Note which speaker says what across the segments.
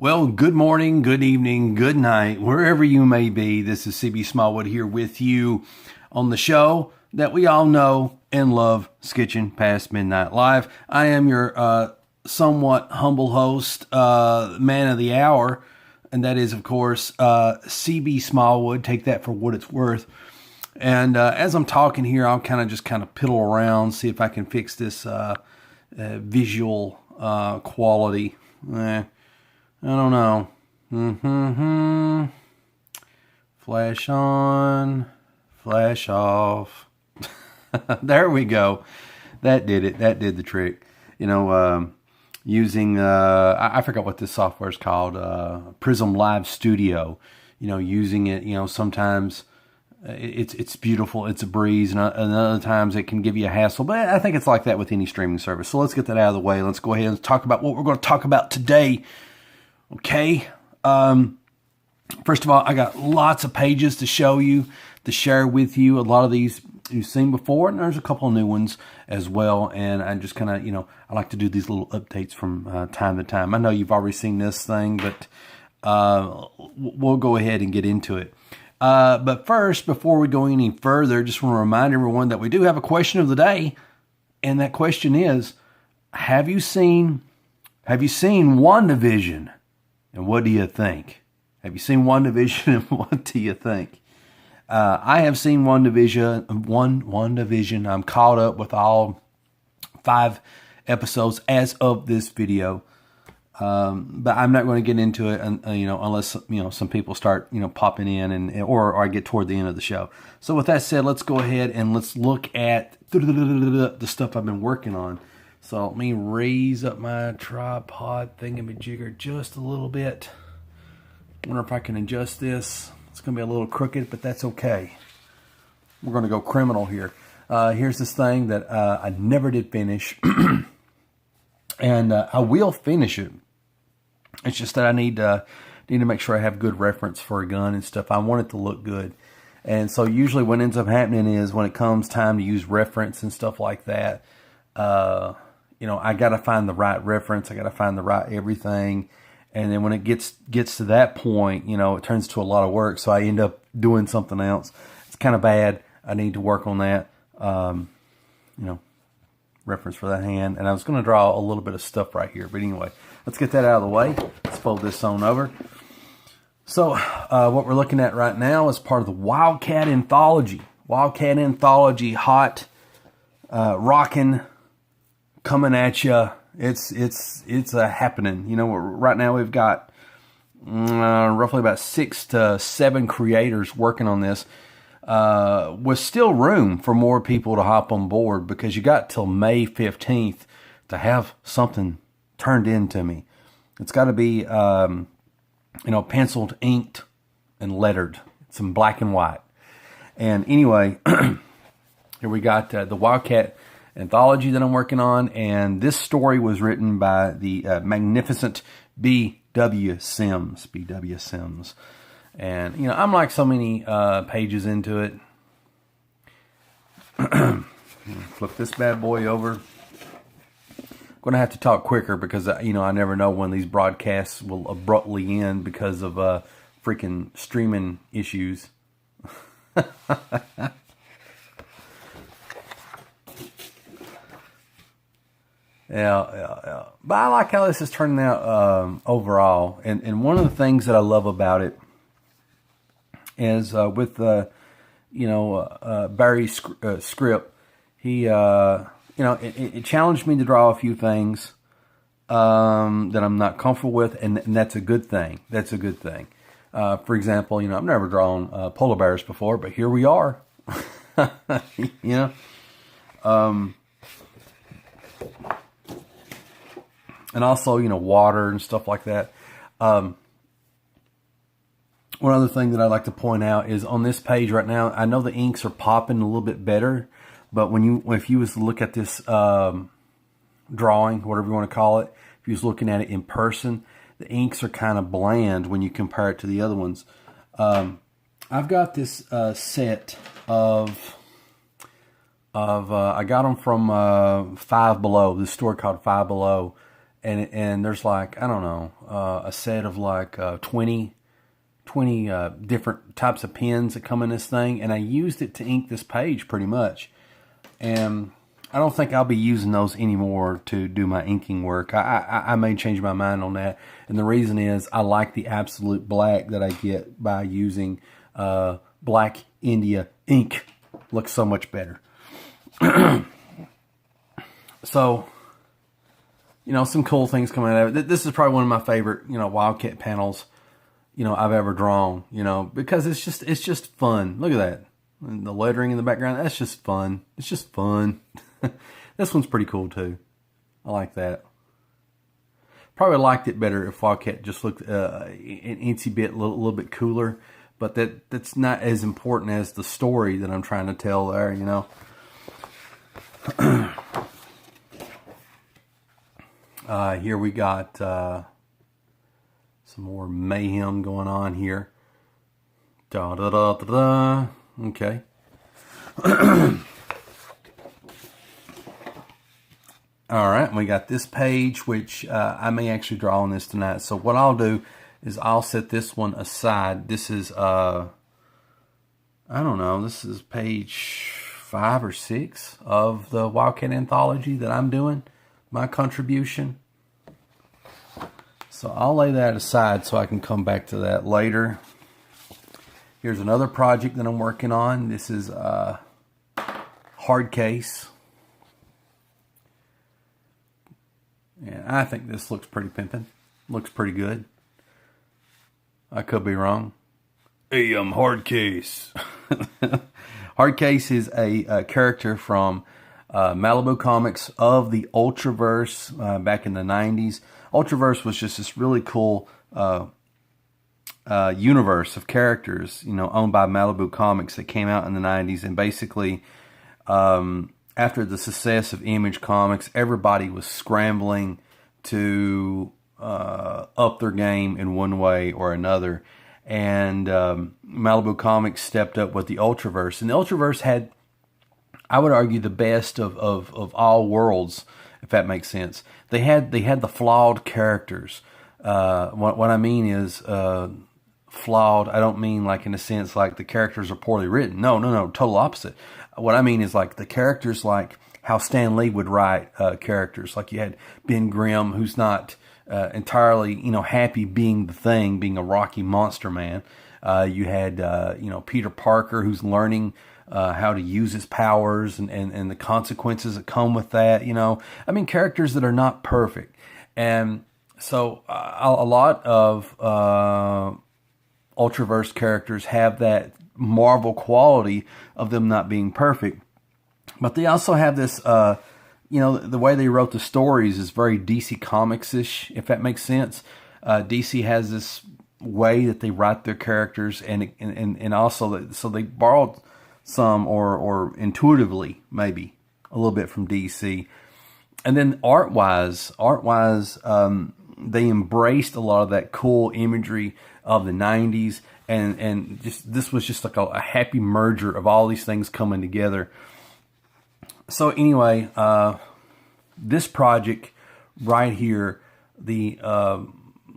Speaker 1: Well, good morning, good evening, good night, wherever you may be. This is CB Smallwood here with you on the show that we all know and love, Skitching Past Midnight Live. I am your somewhat humble host, man of the hour, and that is, of course, CB Smallwood. Take that for what it's worth. And as I'm talking here, I'll kind of piddle around, see if I can fix this visual quality. I don't know. Flash on, flash off. There we go. That did it. That did the trick. Using, I forgot what this software is called, Prism Live Studio. Using it, sometimes it's beautiful. It's a breeze. And other times it can give you a hassle. But I think it's like that with any streaming service. So let's get that out of the way. Let's go ahead and talk about what we're going to talk about today. Okay. First of all, I got lots of pages to show you, to share with you. A lot of these you've seen before, and there's a couple of new ones as well. And I just kind of, I like to do these little updates from time to time. I know you've already seen this thing, but we'll go ahead and get into it. But first, before we go any further, just want to remind everyone that we do have a question of the day. And that question is, have you seen WandaVision? And what do you think? Have you seen WandaVision, and what do you think? I have seen WandaVision. I'm caught up with all 5 episodes as of this video. But I'm not going to get into it, unless some people start popping in or I get toward the end of the show. So with that said, let's go ahead and let's look at the stuff I've been working on. So let me raise up my tripod thingamajigger just a little bit. Wonder if I can adjust this. It's going to be a little crooked, but that's okay. We're going to go criminal here. Here's this thing that I never did finish. And I will finish it. It's just that I need to make sure I have good reference for a gun and stuff. I want it to look good. And so usually what ends up happening is when it comes time to use reference and stuff like that, I got to find the right reference. I got to find the right everything. And then when it gets to that point, it turns to a lot of work. So I end up doing something else. It's kind of bad. I need to work on that, reference for that hand. And I was going to draw a little bit of stuff right here. But anyway, let's get that out of the way. Let's fold this on over. So what we're looking at right now is part of the Wildcat Anthology. Wildcat Anthology, hot, rocking, coming at you. It's a happening. Right now we've got roughly about 6 to 7 creators working on this. With still room for more people to hop on board, because you got till May 15th to have something turned into me. It's got to be, penciled, inked, and lettered. It's in black and white. And anyway, here we got the Wildcat Anthology that I'm working on, and this story was written by the magnificent B.W. Sims. B.W. Sims. And, I'm like so many pages into it. Flip this bad boy over. I'm going to have to talk quicker because, I never know when these broadcasts will abruptly end because of freaking streaming issues. Yeah. But I like how this is turning out overall. And one of the things that I love about it is with Barry's script, he it challenged me to draw a few things that I'm not comfortable with, and that's a good thing. That's a good thing. For example, I've never drawn polar bears before, but here we are. And also, water and stuff like that. One other thing that I'd like to point out is on this page right now, I know the inks are popping a little bit better, but if you was to look at this drawing, whatever you want to call it, if you was looking at it in person, the inks are kind of bland when you compare it to the other ones. I've got this set of I got them from Five Below, this store called Five Below. and there's like, I don't know, a set of like 20 different types of pens that come in this thing, and I used it to ink this page pretty much. And I don't think I'll be using those anymore to do my inking work. I may change my mind on that, and the reason is I like the absolute black that I get by using Black India ink. Looks so much better. So, you know, some cool things coming out of it. This is probably one of my favorite, you know, Wildcat panels, you know, I've ever drawn, you know, because it's just fun. Look at that. And the lettering in the background, that's just fun. It's just fun. This one's pretty cool too. I like that. Probably liked it better if Wildcat just looked an incy bit, a little bit cooler. But that's not as important as the story that I'm trying to tell there, you know. Here we got some more mayhem going on here. Da da da da da. Okay. All right, we got this page, which I may actually draw on this tonight. So what I'll do is I'll set this one aside. This is, I don't know, this is page 5 or 6 of the Wildcat Anthology that I'm doing, my contribution. So I'll lay that aside so I can come back to that later. Here's another project that I'm working on. This is hard case. And I think this looks pretty pimpin'. Looks pretty good. I could be wrong. Hey, I'm Hardcase. Hardcase is a character from Malibu Comics of the Ultraverse back in the 90s. Ultraverse was just this really cool universe of characters, you know, owned by Malibu Comics that came out in the 90s. And basically, after the success of Image Comics, everybody was scrambling to up their game in one way or another. And Malibu Comics stepped up with the Ultraverse. And the Ultraverse had, I would argue, the best of all worlds, if that makes sense. They had the flawed characters. What I mean is flawed. I don't mean like in a sense like the characters are poorly written. No, total opposite. What I mean is like the characters, like how Stan Lee would write characters. Like you had Ben Grimm, who's not entirely, you know, happy being the Thing, being a Rocky monster man. You had, you know, Peter Parker, who's learning how to use his powers and the consequences that come with that. You know, I mean, characters that are not perfect. And so a lot of Ultraverse characters have that Marvel quality of them not being perfect, but they also have this, you know, the way they wrote the stories is very DC Comics-ish, if that makes sense. DC has this way that they write their characters, and also so they borrowed some or intuitively maybe a little bit from DC. And then art-wise, they embraced a lot of that cool imagery of the 90s, and just this was just like a happy merger of all these things coming together. So anyway, this project right here, the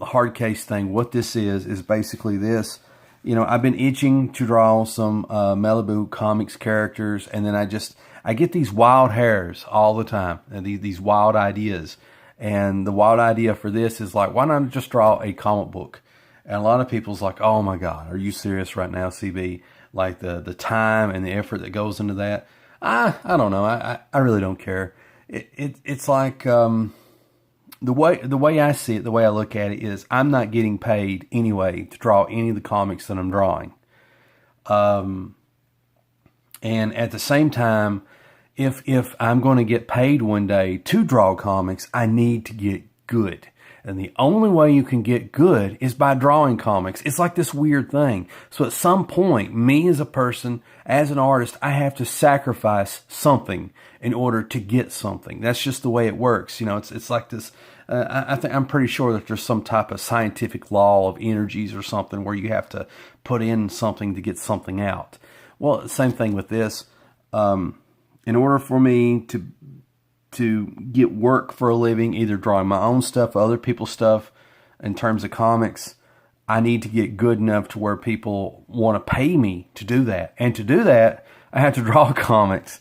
Speaker 1: hard case thing, what this is basically this. You know, I've been itching to draw some Malibu Comics characters, and then I get these wild hairs all the time, and these wild ideas. And the wild idea for this is like, why not just draw a comic book? And a lot of people's like, oh my God, are you serious right now, CB? Like the time and the effort that goes into that. I don't know. I really don't care. It's like the way I see it, the way I look at it is, I'm not getting paid anyway to draw any of the comics that I'm drawing. And at the same time, if I'm going to get paid one day to draw comics, I need to get good. And the only way you can get good is by drawing comics. It's like this weird thing. So at some point, me as a person, as an artist, I have to sacrifice something in order to get something. That's just the way it works. You know, it's like this. I'm pretty sure that there's some type of scientific law of energies or something where you have to put in something to get something out. Well, same thing with this. In order for me to to get work for a living, either drawing my own stuff, other people's stuff in terms of comics, I need to get good enough to where people want to pay me to do that. And to do that, I have to draw comics.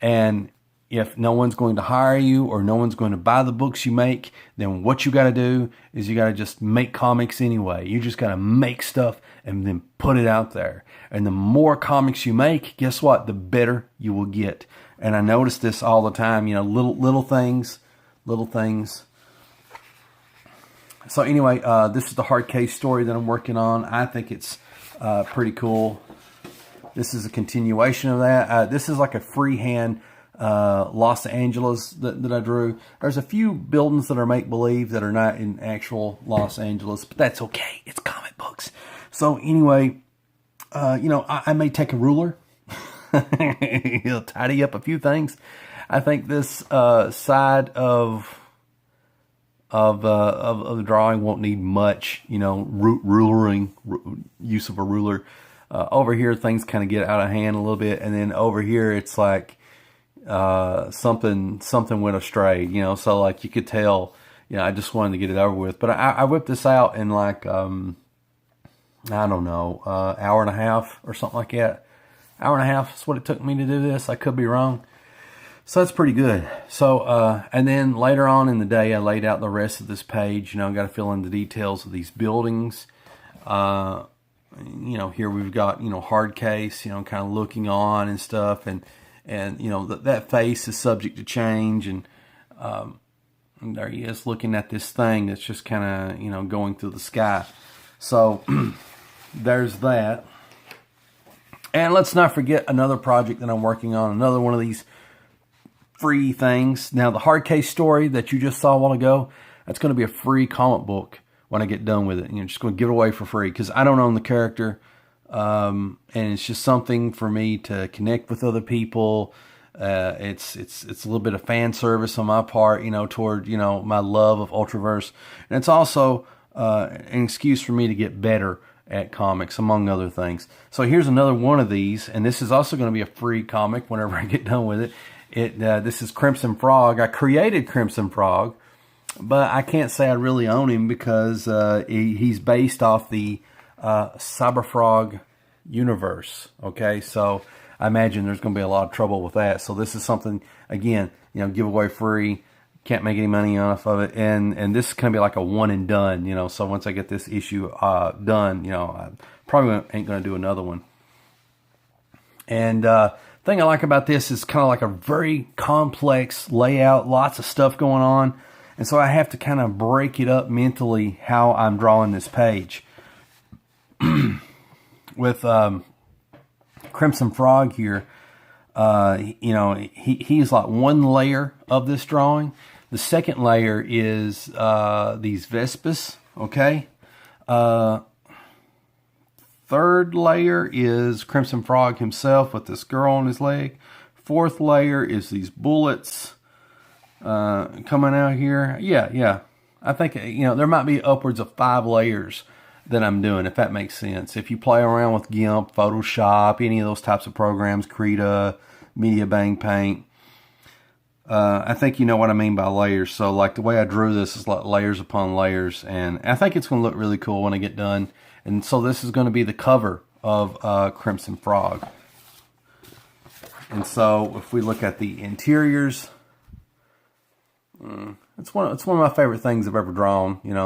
Speaker 1: And if no one's going to hire you or no one's going to buy the books you make, then what you got to do is you got to just make comics anyway. You just got to make stuff and then put it out there. And the more comics you make, guess what? The better you will get. And I notice this all the time, you know, little things. So anyway, this is the hard case story that I'm working on. I think it's pretty cool. This is a continuation of that. This is like a freehand Los Angeles that I drew. There's a few buildings that are make-believe that are not in actual Los Angeles, but that's okay. It's comic books. So anyway, you know, I may take a ruler. He'll tidy up a few things. I think this side of the drawing won't need much, you know, use of a ruler. Over here, things kind of get out of hand a little bit, and then over here, it's like something went astray, you know. So like you could tell, you know, I just wanted to get it over with. But I whipped this out in like I don't know, hour and a half or something like that. Hour and a half is what it took me to do this. I could be wrong. So that's pretty good. So, and then later on in the day, I laid out the rest of this page. You know, I got to fill in the details of these buildings. You know, here we've got, you know, hard case, you know, kind of looking on and stuff. And you know, that face is subject to change. And there he is looking at this thing that's just kind of, you know, going through the sky. So there's that. And let's not forget another project that I'm working on, another one of these free things. Now, the hard case story that you just saw a while ago, that's going to be a free comic book when I get done with it. You know, just going to give it away for free because I don't own the character. And it's just something for me to connect with other people. It's a little bit of fan service on my part, you know, toward, you know, my love of Ultraverse. And it's also an excuse for me to get better at comics, among other things. So here's another one of these, and this is also going to be a free comic whenever I get done with it. This is Crimson Frog. I created Crimson Frog, but I can't say I really own him because he's based off the Cyber Frog universe. Okay, so I imagine there's going to be a lot of trouble with that. So this is something, again, you know, giveaway free. Can't make any money off of it, and this is going to be like a one and done, you know. So once I get this issue done, you know, I probably ain't going to do another one. And thing I like about this is kind of like a very complex layout, lots of stuff going on, and so I have to kind of break it up mentally how I'm drawing this page. With Crimson Frog here, you know, he's like one layer of this drawing. The second layer is these Vespis, okay? Third layer is Crimson Frog himself with this girl on his leg. Fourth layer is these bullets coming out here. Yeah. I think, you know, there might be upwards of 5 layers that I'm doing, if that makes sense. If you play around with GIMP, Photoshop, any of those types of programs, Krita, Media Bang Paint, I think you know what I mean by layers. So like the way I drew this is like layers upon layers, and I think it's going to look really cool when I get done. And so this is going to be the cover of Crimson Frog. And so if we look at the interiors, it's one of my favorite things I've ever drawn, you know.